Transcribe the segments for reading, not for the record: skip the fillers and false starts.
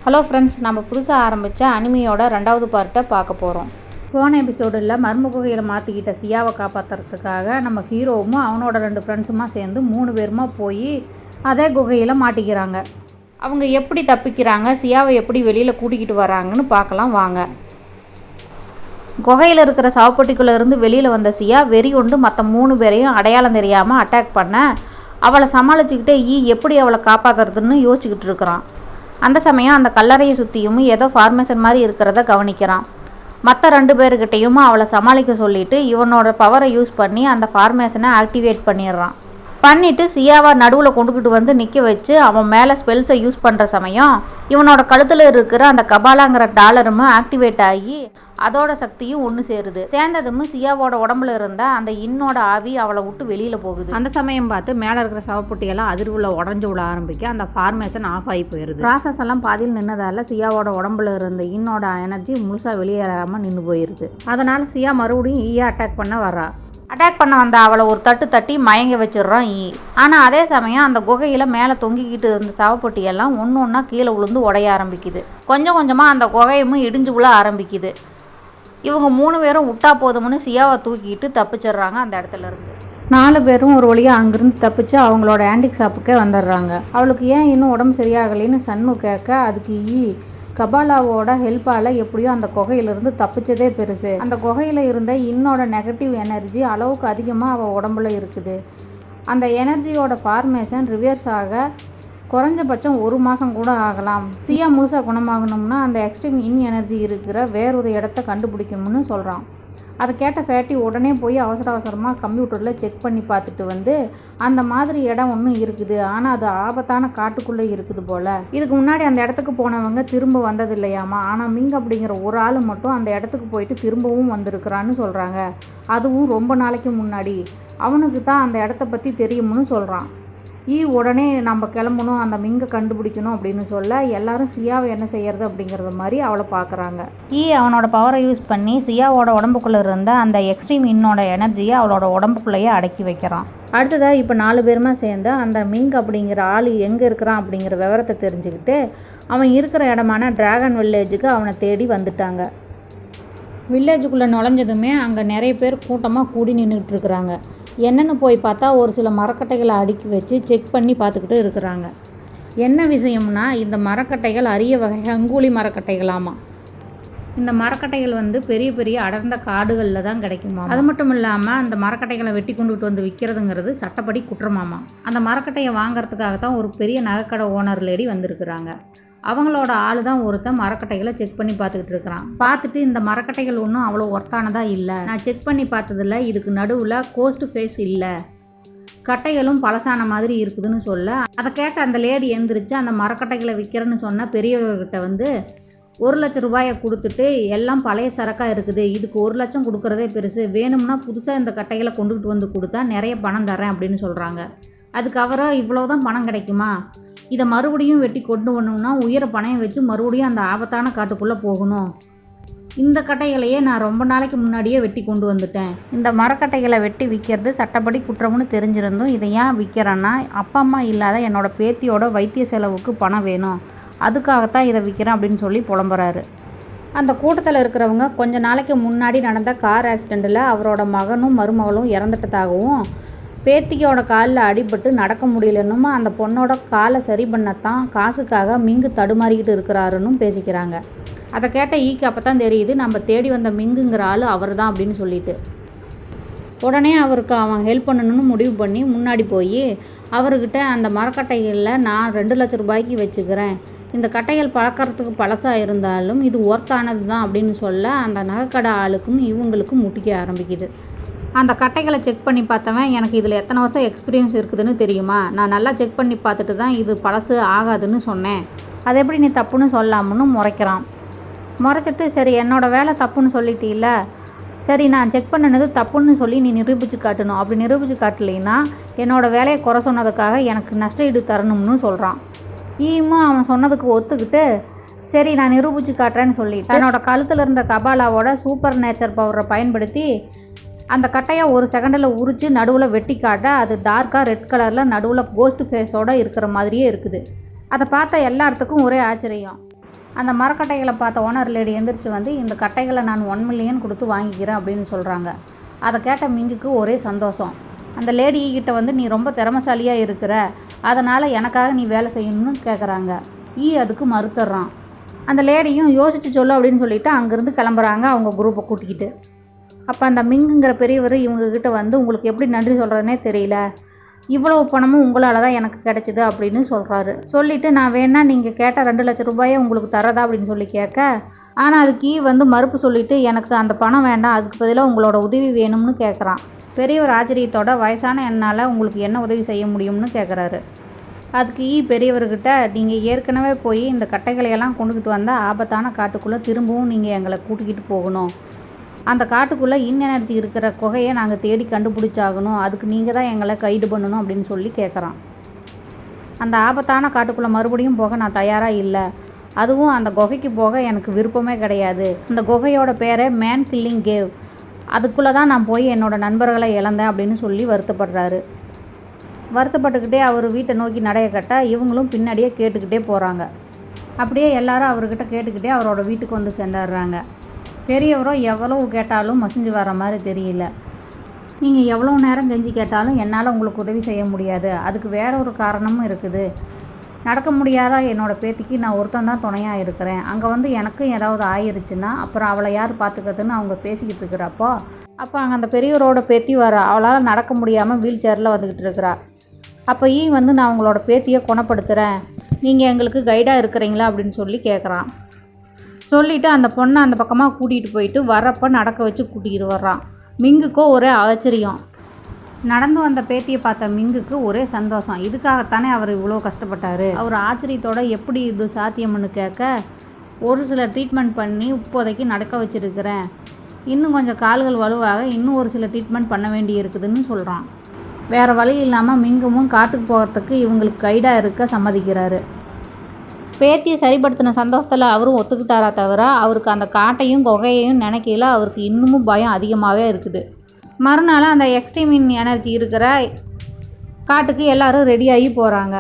Hello friends, நம்ம புதுசாக ஆரம்பித்த அனிமியோட 2வது பார்ட்டை பார்க்க போகிறோம். போன எபிசோடில் மர்ம குகையில் மாற்றிக்கிட்ட சியாவை காப்பாற்றுறதுக்காக நம்ம ஹீரோவும் அவனோட 2 ஃப்ரெண்ட்ஸுமா சேர்ந்து 3 பேருமா போய் அதே குகையில் மாட்டிக்கிறாங்க. அவங்க எப்படி தப்பிக்கிறாங்க, சியாவை எப்படி வெளியில் கூட்டிக்கிட்டு வராங்கன்னு பார்க்கலாம் வாங்க. குகையில் இருக்கிற சாவுப்பட்டிக்குள்ளே இருந்து வெளியில் வந்த சியா வெறி கொண்டு மற்ற 3 பேரையும் அடையாளம் தெரியாமல் அட்டாக் பண்ண அவளை சமாளிச்சுக்கிட்டே எப்படி அவளை காப்பாற்றுறதுன்னு யோசிச்சுக்கிட்டு இருக்கிறான். அந்த சமயம் அந்த கல்லறையை சுற்றியும் ஏதோ ஃபார்மேஷன் மாதிரி இருக்கிறத கவனிக்கிறான். மற்ற 2 பேர்கிட்டையும் அவளை சமாளிக்க சொல்லிட்டு இவனோட பவரை யூஸ் பண்ணி அந்த ஃபார்மேஷனை ஆக்டிவேட் பண்ணிடுறான். பண்ணிவிட்டு சியாவை நடுவில் கொண்டுக்கிட்டு வந்து நிற்க வச்சு அவன் மேலே ஸ்பெல்ஸை யூஸ் பண்ணுற சமயம் இவனோட கழுத்தில் இருக்கிற அந்த கபாலாங்கிற டாலரும் ஆக்டிவேட் ஆகி அதோட சக்தியும் ஒன்று சேருது. சேர்ந்ததும் சியாவோட உடம்புல இருந்த அந்த இன்னோட ஆவி அவளை விட்டு வெளியில் போகுது. அந்த சமயம் பார்த்து மேலே இருக்கிற சவப்பொட்டியெல்லாம் அதிர்வுல உடஞ்சு விட ஆரம்பிக்க அந்த ஃபார்மேஷன் ஆஃப் ஆகி போயிடுது. ப்ராசஸ் எல்லாம் பாதியில் நின்னதால சியாவோட உடம்புல இருந்த இன்னோட எனர்ஜி முழுசாக வெளியேறாமல் நின்று போயிடுது. அதனால் சியா மறுபடியும் அட்டாக் பண்ண வரா. அட்டாக் பண்ண வந்த அவளை ஒரு தட்டு தட்டி மயங்க வச்சிடுறான் ஆனால் அதே சமயம் அந்த குகையில் மேலே தொங்கிக்கிட்டு இருந்த சவப்பொட்டியெல்லாம் ஒன்று ஒன்றா கீழே விழுந்து உடைய ஆரம்பிக்குது. கொஞ்சம் கொஞ்சமாக அந்த குகையும் இடிஞ்சு விழ ஆரம்பிக்குது. இவங்க 3 பேரும் விட்டா போதும்னு சியாவை தூக்கிட்டு தப்பிச்சிடுறாங்க. அந்த இடத்துல இருந்து 4 பேரும் ஒரு வழியாக அங்கிருந்து தப்பிச்சு அவங்களோட ஆன்டிக் ஷாப்புக்கே வந்துடுறாங்க. அவளுக்கு ஏன் இன்னும் உடம்பு சரியாகலைன்னு சண்மு கேட்க அதுக்கு கபாலாவோட ஹெல்ப்பால் எப்படியோ அந்த குகையிலிருந்து தப்பிச்சதே பெருசு. அந்த குகையில் இருந்த இன்னோட நெகட்டிவ் எனர்ஜி அளவுக்கு அதிகமாக அவள் உடம்புல இருக்குது. அந்த எனர்ஜியோட ஃபார்மேஷன் ரிவர்ஸ் ஆக குறைஞ்சபட்சம் 1 மாதம் கூட ஆகலாம். சியா முழுசாக குணமாகணும்னா அந்த எக்ஸ்ட்ரீம் எனர்ஜி இருக்கிற வேறொரு இடத்த கண்டுபிடிக்கணும்னு சொல்கிறான். அதை கேட்ட ஃபேட்டி உடனே போய் அவசரமாக கம்ப்யூட்டரில் செக் பண்ணி பார்த்துட்டு வந்து அந்த மாதிரி இடம் ஒன்றும் இருக்குது, ஆனால் அது ஆபத்தான காட்டுக்குள்ளே இருக்குது போல். இதுக்கு முன்னாடி அந்த இடத்துக்கு போனவங்க திரும்ப வந்தது இல்லையாமா. ஆனால் மிங் அப்படிங்கிற ஒரு ஆள் மட்டும் அந்த இடத்துக்கு போயிட்டு திரும்பவும் வந்திருக்கிறான்னு சொல்கிறாங்க. அதுவும் ரொம்ப நாளைக்கு முன்னாடி. அவனுக்கு தான் அந்த இடத்த பற்றி தெரியும்னு சொல்கிறான். உடனே நம்ம கிளம்பணும், அந்த மிங்கை கண்டுபிடிக்கணும் அப்படின்னு சொல்ல எல்லாரும் சியாவை என்ன செய்யறது அப்படிங்கிறத மாதிரி அவளை பார்க்குறாங்க. அவனோட பவரை யூஸ் பண்ணி சியாவோட உடம்புக்குள்ளே இருந்த அந்த எக்ஸ்ட்ரீம் இன்னோட எனர்ஜியை அவளோட உடம்புக்குள்ளேயே அடக்கி வைக்கிறான். அடுத்ததாக இப்போ 4 பேருமா சேர்ந்து அந்த மிங் அப்படிங்கிற ஆள் எங்கே இருக்கிறான் அப்படிங்கிற விவரத்தை தெரிஞ்சுக்கிட்டு அவன் இருக்கிற இடமான டிராகன் வில்லேஜுக்கு அவனை தேடி வந்துட்டாங்க. வில்லேஜுக்குள்ளே நுழைஞ்சதுமே அங்கே நிறைய பேர் கூட்டமாக கூடி நின்றுட்டு இருக்கிறாங்க. என்னென்னு போய் பார்த்தா ஒரு சில மரக்கட்டைகளை அடுக்கி வச்சு செக் பண்ணி பார்த்துக்கிட்டு இருக்கிறாங்க. என்ன விஷயம்னா இந்த மரக்கட்டைகள் அரிய வகை அங்கூலி மரக்கட்டைகளாமா. இந்த மரக்கட்டைகள் பெரிய பெரிய அடர்ந்த காடுகளில் தான் கிடைக்குமா. அது மட்டும் இல்லாமல் அந்த மரக்கட்டைகளை வெட்டி கொண்டுட்டு வந்து விற்கிறதுங்கிறது சட்டப்படி குற்றமாமா. அந்த மரக்கட்டையை வாங்கிறதுக்காக தான் ஒரு பெரிய நகைக்கடை ஓனர் லேடி வந்திருக்கிறாங்க. அவங்களோட ஆள் தான் ஒருத்தன் மரக்கட்டைகளை செக் பண்ணி பார்த்துக்கிட்டு இருக்கிறான். பார்த்துட்டு இந்த மரக்கட்டைகள் ஒன்றும் அவ்வளோ ஒர்த்தானதாக இல்லை, நான் செக் பண்ணி பார்த்ததில்ல, இதுக்கு நடுவில் கோஸ்ட் ஃபேஸ் இல்லை, கட்டைகளும் பழசான மாதிரி இருக்குதுன்னு சொல்ல அதை கேட்ட அந்த லேடி எழுந்திரிச்சு அந்த மரக்கட்டைகளை விற்கிறேன்னு சொன்ன பெரியவர்கிட்ட 1 லட்சம் ரூபாயை கொடுத்துட்டு எல்லாம் பழைய சரக்காக இருக்குது, இதுக்கு 1 லட்சம் கொடுக்குறதே பெருசு, வேணும்னா புதுசாக இந்த கட்டைகளை கொண்டுகிட்டு வந்து கொடுத்தா நிறைய பணம் தரேன் அப்படின்னு சொல்கிறாங்க. அதுக்கு அவரோ இவ்வளோதான் பணம் கிடைக்குமா, இதை மறுபடியும் வெட்டி கொண்டு வரணும்னா உயிரை பணையம் வச்சு மறுபடியும் அந்த ஆபத்தான காட்டுக்குள்ளே போகணும், இந்த கட்டைகளையே நான் ரொம்ப நாளைக்கு முன்னாடியே வெட்டி கொண்டு வந்துட்டேன், இந்த மரக்கட்டைகளை வெட்டி விற்கிறது சட்டப்படி குற்றம்னு தெரிஞ்சிருந்தும் இதை ஏன் விற்கிறேன்னா அப்பா அம்மா இல்லாத என்னோட பேத்தியோட வைத்திய செலவுக்கு பணம் வேணும், அதுக்காகத்தான் இதை விற்கிறேன் அப்படின்னு சொல்லி புலம்புறாரு. அந்த கூட்டத்தில் இருக்கிறவங்க கொஞ்ச நாளைக்கு முன்னாடி நடந்த கார் ஆக்சிடெண்ட்டில் அவரோட மகனும் மருமகளும் இறந்துட்டதாகவும் பேத்தியோட காலில் அடிபட்டு நடக்க முடியலன்னும் அந்த பொண்ணோட காலை சரி பண்ணத்தான் காசுக்காக மிங்கு தடுமாறிக்கிட்டு இருக்கிறாருன்னு பேசிக்கிறாங்க. அதை கேட்ட அப்போ தான் தெரியுது நம்ம தேடி வந்த மிங்குங்கிற ஆள் அவர் தான் அப்படின்னு சொல்லிட்டு. உடனே அவருக்கு அவன் ஹெல்ப் பண்ணணும்னு முடிவு பண்ணி முன்னாடி போய் அவர்கிட்ட அந்த மரக்கட்டைகளில் நான் 2 லட்சம் ரூபாய்க்கு வச்சுக்கிறேன், இந்த கட்டைகள் பழக்கிறதுக்கு பழசாக இருந்தாலும் இது ஒர்த்தானது தான் அப்படின்னு சொல்ல அந்த நகைக்கடை ஆளுக்கும் இவங்களுக்கும் முட்டிக்க ஆரம்பிக்குது. அந்த கட்டைகளை செக் பண்ணி பார்த்தவன் எனக்கு இதில் எத்தனை வருஷம் எக்ஸ்பீரியன்ஸ் இருக்குதுன்னு தெரியுமா, நான் நல்லா செக் பண்ணி பார்த்துட்டு தான் இது பழசு ஆகாதுன்னு சொன்னேன், அது எப்படி நீ தப்புன்னு சொல்லாமன்னு முறைக்கிறான். முறைச்சிட்டு சரி என்னோடய வேலை தப்புன்னு சொல்லிட்டீல்ல, சரி நான் செக் பண்ணினது தப்புன்னு சொல்லி நீ நிரூபித்து காட்டணும், அப்படி நிரூபித்து காட்டலைன்னா என்னோடய வேலையை குறை சொன்னதுக்காக எனக்கு நஷ்ட ஈடு தரணும்னு சொல்கிறான். அவன் சொன்னதுக்கு ஒத்துக்கிட்டு சரி நான் நிரூபித்து காட்டுறேன்னு சொல்லி தன்னோட கழுத்தில் இருந்த கபாலாவோட சூப்பர் நேச்சர் பவரை பயன்படுத்தி அந்த கட்டையை 1 செகண்டில் உரித்து நடுவில் வெட்டி காட்ட அது டார்க்காக ரெட் கலரில் நடுவில் கோஸ்ட் ஃபேஸோடு இருக்கிற மாதிரியே இருக்குது. அதை பார்த்த எல்லாத்துக்கும் ஒரே ஆச்சரியம். அந்த மரக்கட்டைகளை பார்த்த ஓனர் லேடி எந்திரிச்சு வந்து இந்த கட்டைகளை நான் 1 மில்லியன் கொடுத்து வாங்கிக்கிறேன் அப்படின்னு சொல்கிறாங்க. அதை கேட்ட மிங்குக்கு ஒரே சந்தோஷம். அந்த லேடி கிட்ட வந்து நீ ரொம்ப திறமசாலியாக இருக்கிற, அதனால் எனக்காக நீ வேலை செய்யணும்னு கேட்குறாங்க. அதுக்கு மறுத்துடுறான். அந்த லேடியும் யோசித்து சொல்லு அப்படின்னு சொல்லிவிட்டு அங்கேருந்து கிளம்புறாங்க அவங்க குரூப்பை கூட்டிக்கிட்டு. அப்போ அந்த மிங்குங்கிற பெரியவர் இவங்கக்கிட்ட வந்து உங்களுக்கு எப்படி நன்றி சொல்கிறதுனே தெரியல, இவ்வளவு பணமும் உங்களால் தான் எனக்கு கிடைச்சிது அப்படின்னு சொல்கிறாரு. சொல்லிவிட்டு நான் வேணா நீங்கள் கேட்ட 2 லட்சம் ரூபாயை உங்களுக்கு தரதா அப்படின்னு சொல்லி கேட்க, ஆனால் அதுக்கு வந்து மறுப்பு சொல்லிவிட்டு எனக்கு அந்த பணம் வேண்டாம், அதுக்கு பதிலாக உங்களோட உதவி வேணும்னு கேட்குறான். பெரியவர் ஆச்சரியத்தோட வயசான என்னால் உங்களுக்கு என்ன உதவி செய்ய முடியும்னு கேட்குறாரு. அதுக்கு பெரியவர்கிட்ட நீங்கள் ஏற்கனவே போய் இந்த கட்டைகளையெல்லாம் கொண்டுக்கிட்டு வந்தால் ஆபத்தான காட்டுக்குள்ளே திரும்பவும் நீங்கள் எங்களை கூட்டிக்கிட்டு போகணும். அந்த காட்டுக்குள்ளே எனர்ஜி இருக்கிற குகையை நாங்கள் தேடி கண்டுபிடிச்சாகணும், அதுக்கு நீங்கள் தான் எங்களை கைடு பண்ணணும் அப்படின்னு சொல்லி கேட்குறான். அந்த ஆபத்தான காட்டுக்குள்ளே மறுபடியும் போக நான் தயாராக இல்லை, அதுவும் அந்த குகைக்கு போக எனக்கு விருப்பமே கிடையாது. அந்த குகையோட பேரை மேன் கில்லிங் கேவ், அதுக்குள்ளே தான் நான் போய் என்னோடய நண்பர்களை இழந்தேன் அப்படின்னு சொல்லி வருத்தப்படுறாரு. வருத்தப்பட்டுக்கிட்டே அவர் வீட்டை நோக்கி நடைய கட்ட இவங்களும் பின்னாடியே கேட்டுக்கிட்டே போகிறாங்க. அப்படியே எல்லாரும் அவர்கிட்ட கேட்டுக்கிட்டே அவரோட வீட்டுக்கு வந்து சேர்ந்துடுறாங்க. பெரியவரோ எவ்வளோ கேட்டாலும் மசிஞ்சு வர மாதிரி தெரியல. நீங்கள் எவ்வளோ நேரம் கெஞ்சி கேட்டாலும் என்னால் உங்களுக்கு உதவி செய்ய முடியாது, அதுக்கு வேற ஒரு காரணமும் இருக்குது. நடக்க முடியாத என்னோடய பேத்திக்கு நான் ஒருத்தன் தான் துணையாக இருக்கிறேன், அங்கே வந்து எனக்கும் ஏதாவது ஆயிடுச்சுன்னா அப்புறம் அவளை யார் பார்த்துக்கிறதுன்னு அவங்க பேசிக்கிட்டு இருக்கிறப்போ அப்போ அங்கே அந்த பெரியவரோட பேத்தி வர, அவளால் நடக்க முடியாமல் வீல் சேரில் வந்துக்கிட்டு இருக்கிறா. அப்போ வந்து நான் உங்களோட பேத்தியை குணப்படுத்துகிறேன், நீங்கள் எங்களுக்கு கைடாக இருக்கிறீங்களா அப்படின்னு சொல்லி கேட்குறான். சொல்லிவிட்டு அந்த பொண்ணை அந்த பக்கமாக கூட்டிகிட்டு போயிட்டு வரப்போ நடக்க வச்சு கூட்டிகிட்டு வர்றான். மிங்குக்கோ ஒரே ஆச்சரியம். நடந்து வந்த பேத்தியை பார்த்த மிங்குக்கு ஒரே சந்தோஷம். இதுக்காகத்தானே அவர் இவ்வளோ கஷ்டப்பட்டார். அவர் ஆச்சரியத்தோட எப்படி இது சாத்தியம்னு கேட்க, ஒரு சில ட்ரீட்மெண்ட் பண்ணி இப்போதைக்கு நடக்க வச்சுருக்கிறேன், இன்னும் கொஞ்சம் கால்கள் வலுவாக இன்னும் ஒரு சில ட்ரீட்மெண்ட் பண்ண வேண்டி இருக்குதுன்னு சொல்கிறான். வேறு வழி இல்லாமல் மிங்குமும் காட்டுக்கு போகிறதுக்கு இவங்களுக்கு கைடாக இருக்க சம்மதிக்கிறாரு. பேத்தியை சரிப்படுத்தின சந்தோஷத்தில் அவரும் ஒத்துக்கிட்டாரா தவிர அவருக்கு அந்த காட்டையும் குகையையும் நினைக்கையில் அவருக்கு இன்னமும் பயம் அதிகமாகவே இருக்குது. மறுநாள் அந்த எக்ஸ்ட்ரீம் எனர்ஜி இருக்கிற காட்டுக்கு எல்லோரும் ரெடியாகி போகிறாங்க.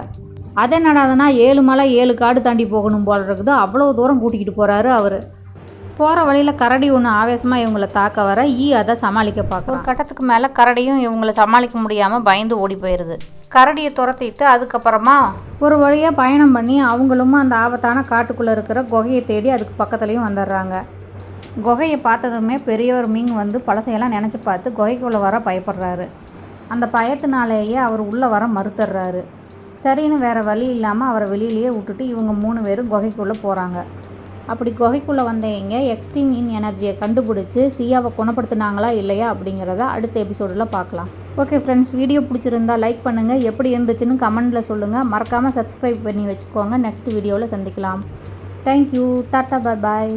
அதே நடாதுன்னா 7 மலை 7 காடு தாண்டி போகணும் போல இருக்குது, அவ்வளோ தூரம் கூட்டிக்கிட்டு போகிறாரு அவர். போகிற வழியில் கரடி ஒன்று ஆவேசமாக இவங்களை தாக்க வர அதை சமாளிக்க பார்க்க ஒரு கட்டத்துக்கு மேலே கரடியும் இவங்களை சமாளிக்க முடியாமல் பயந்து ஓடி போயிடுது. கரடியை துரத்திட்டு அதுக்கப்புறமா ஒரு வழியாக பயணம் பண்ணி அவங்களும் அந்த ஆபத்தான காட்டுக்குள்ளே இருக்கிற குகையை தேடி அதுக்கு பக்கத்துலேயும் வந்துடுறாங்க. குகையை பார்த்ததுமே பெரியவர் மிங் வந்து பழசையெல்லாம் நினச்சி பார்த்து குகைக்குள்ளே வர பயப்படுறாரு. அந்த பயத்தினாலேயே அவர் உள்ளே வர மறுத்துடுறாரு. சரின்னு வேறு வழி இல்லாமல் அவரை வெளியிலேயே விட்டுட்டு இவங்க 3 பேரும் குகைக்குள்ளே போகிறாங்க. அப்படி குகைக்குள்ளே வந்தவங்க எக்ஸ்ட்ரீம் எனர்ஜியை கண்டுபிடிச்சி சியாவை குணப்படுத்தினாங்களா இல்லையா அப்படிங்கிறத அடுத்த எபிசோடில் பார்க்கலாம். ஓகே ஃப்ரெண்ட்ஸ், வீடியோ பிடிச்சிருந்தா லைக் பண்ணுங்கள், எப்படி இருந்துச்சுன்னு கமெண்டில் சொல்லுங்கள், மறக்காமல் சப்ஸ்கிரைப் பண்ணி வச்சுக்கோங்க. நெக்ஸ்ட் வீடியோவில் சந்திக்கலாம். தேங்க்யூ, டாட்டா, பாய் பாய்.